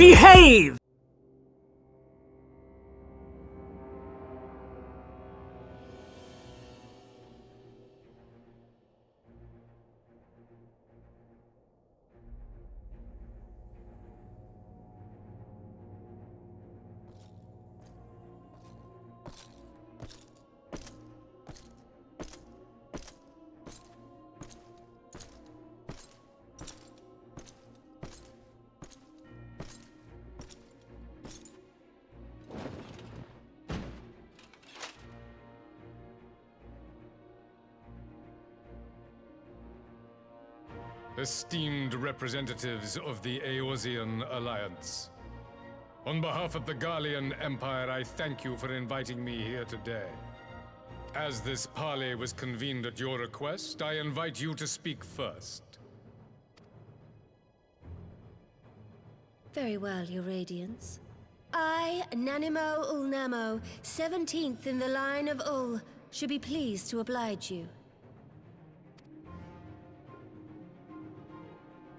Behave! Esteemed representatives of the Eorzean Alliance, on behalf of the Garlean Empire, I thank you for inviting me here today. As this parley was convened at your request, I invite you to speak first. Very well, Your Radiance. I, Nanimo Ulnamo, 17th in the line of Ul, should be pleased to oblige you.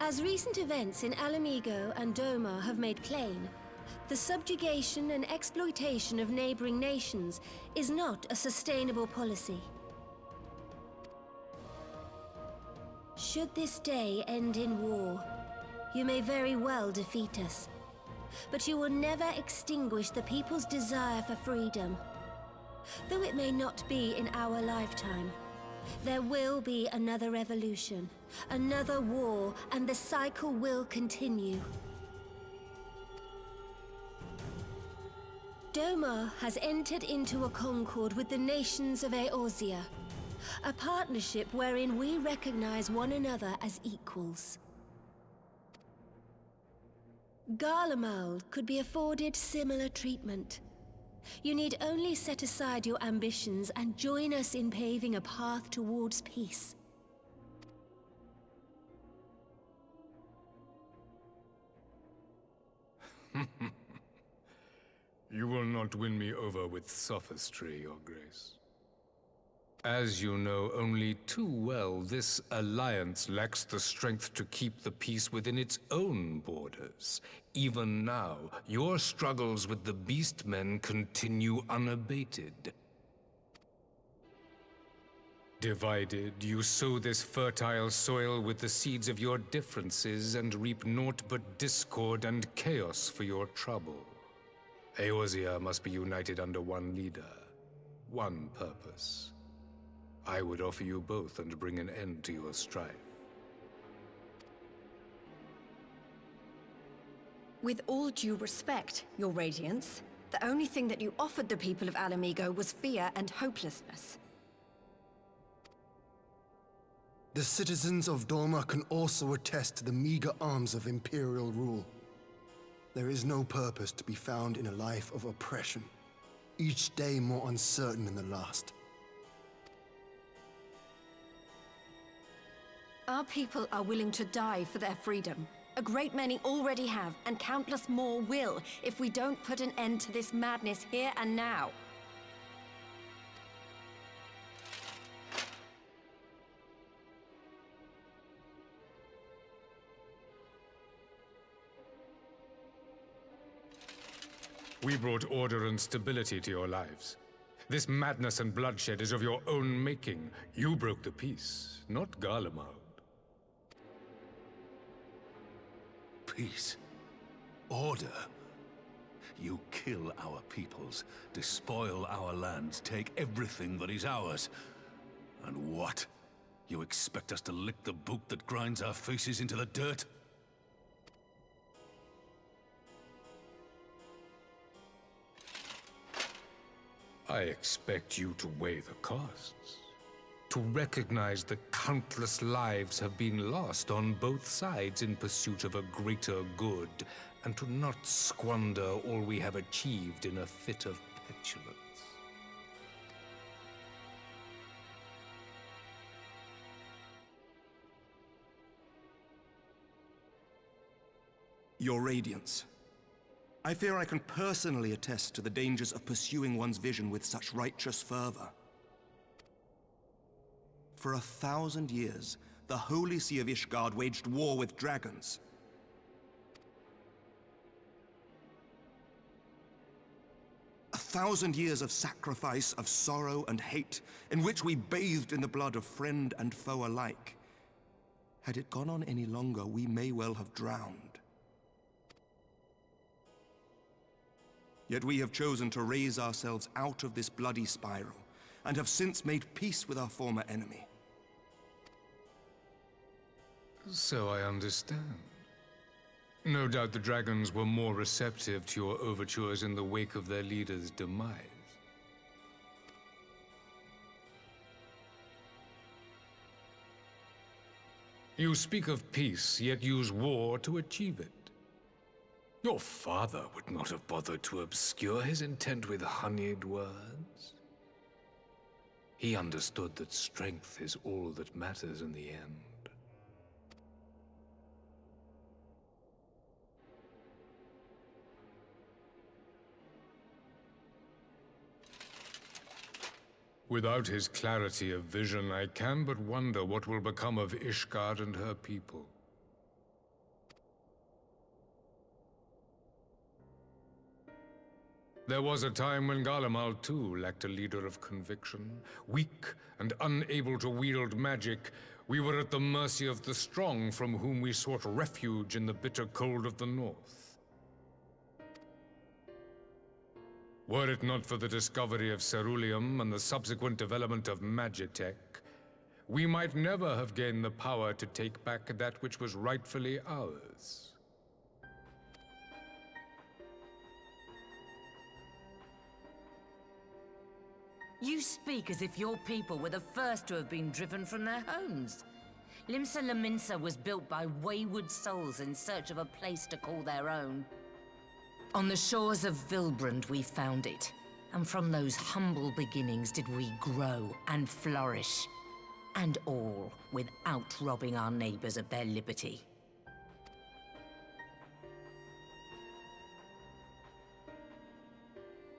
As recent events in Alamigo and Doma have made plain, the subjugation and exploitation of neighboring nations is not a sustainable policy. Should this day end in war, you may very well defeat us, but you will never extinguish the people's desire for freedom. Though it may not be in our lifetime, there will be another revolution, another war, and the cycle will continue. Doma has entered into a concord with the nations of Eorzea, a partnership wherein we recognize one another as equals. Garlemald could be afforded similar treatment. You need only set aside your ambitions and join us in paving a path towards peace. You will not win me over with sophistry, Your Grace. As you know only too well, this alliance lacks the strength to keep the peace within its own borders. Even now, your struggles with the Beastmen continue unabated. Divided, you sow this fertile soil with the seeds of your differences and reap naught but discord and chaos for your trouble. Eorzea must be united under one leader, one purpose. I would offer you both and bring an end to your strife. With all due respect, Your Radiance, the only thing that you offered the people of Alamigo was fear and hopelessness. The citizens of Doma can also attest to the meager arms of Imperial rule. There is no purpose to be found in a life of oppression, each day more uncertain than the last. Our people are willing to die for their freedom. A great many already have, and countless more will, if we don't put an end to this madness here and now. We brought order and stability to your lives. This madness and bloodshed is of your own making. You broke the peace, not Garlemald. Peace. Order. You kill our peoples, despoil our lands, take everything that is ours. And what? You expect us to lick the boot that grinds our faces into the dirt? I expect you to weigh the costs. To recognize that countless lives have been lost on both sides in pursuit of a greater good, and to not squander all we have achieved in a fit of petulance. Your Radiance, I fear I can personally attest to the dangers of pursuing one's vision with such righteous fervor. For 1,000 years, the Holy See of Ishgard waged war with dragons. 1,000 years of sacrifice, of sorrow and hate, in which we bathed in the blood of friend and foe alike. Had it gone on any longer, we may well have drowned. Yet we have chosen to raise ourselves out of this bloody spiral, and have since made peace with our former enemy. So I understand. No doubt the dragons were more receptive to your overtures in the wake of their leader's demise. You speak of peace, yet use war to achieve it. Your father would not have bothered to obscure his intent with honeyed words. He understood that strength is all that matters in the end. Without his clarity of vision, I can but wonder what will become of Ishgard and her people. There was a time when Garlemald too lacked a leader of conviction. Weak and unable to wield magic, we were at the mercy of the strong from whom we sought refuge in the bitter cold of the north. Were it not for the discovery of Ceruleum and the subsequent development of Magitech, we might never have gained the power to take back that which was rightfully ours. You speak as if your people were the first to have been driven from their homes. Limsa Lominsa was built by wayward souls in search of a place to call their own. On the shores of Vilbrand we found it, and from those humble beginnings did we grow and flourish. And all without robbing our neighbors of their liberty.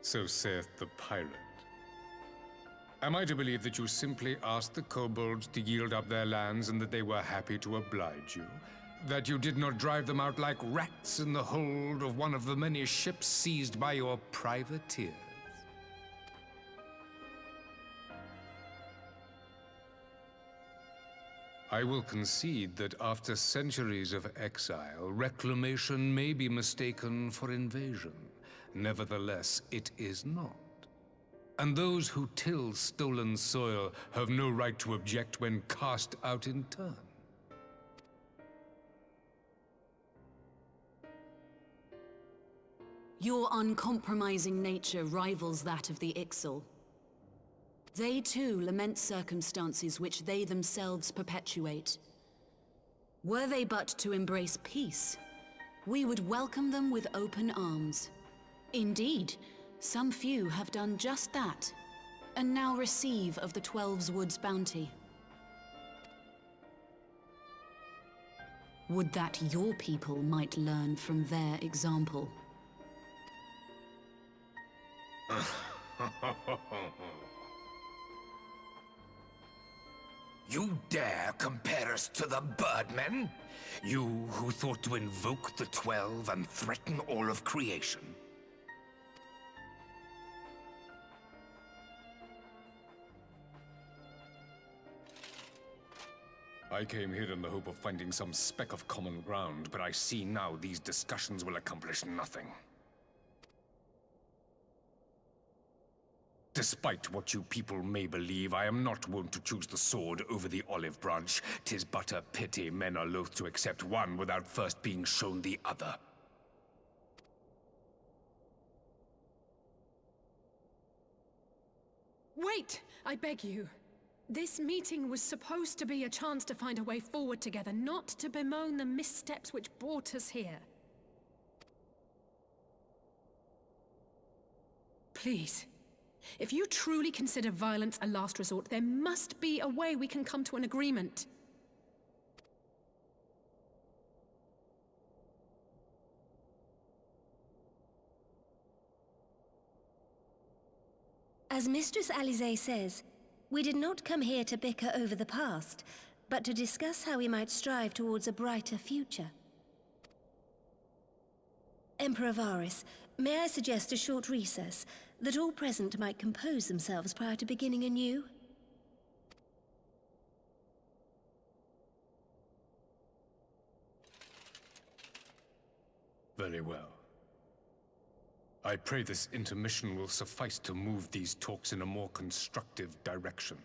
So saith the pirate. Am I to believe that you simply asked the kobolds to yield up their lands and that they were happy to oblige you? That you did not drive them out like rats in the hold of one of the many ships seized by your privateers? I will concede that after centuries of exile, reclamation may be mistaken for invasion. Nevertheless, it is not. And those who till stolen soil have no right to object when cast out in turn. Your uncompromising nature rivals that of the Ixal. They too lament circumstances which they themselves perpetuate. Were they but to embrace peace, we would welcome them with open arms. Indeed, some few have done just that, and now receive of the 12's Wood's bounty. Would that your people might learn from their example. You dare compare us to the Birdmen? You who thought to invoke the 12 and threaten all of creation? I came here in the hope of finding some speck of common ground, but I see now these discussions will accomplish nothing. Despite what you people may believe, I am not wont to choose the sword over the olive branch. 'Tis but a pity men are loath to accept one without first being shown the other. Wait, I beg you. This meeting was supposed to be a chance to find a way forward together, not to bemoan the missteps which brought us here. Please. If you truly consider violence a last resort, there must be a way we can come to an agreement. As Mistress Alisaie says, we did not come here to bicker over the past, but to discuss how we might strive towards a brighter future. Emperor Varys, may I suggest a short recess? that all present might compose themselves prior to beginning anew? Very well. I pray this intermission will suffice to move these talks in a more constructive direction.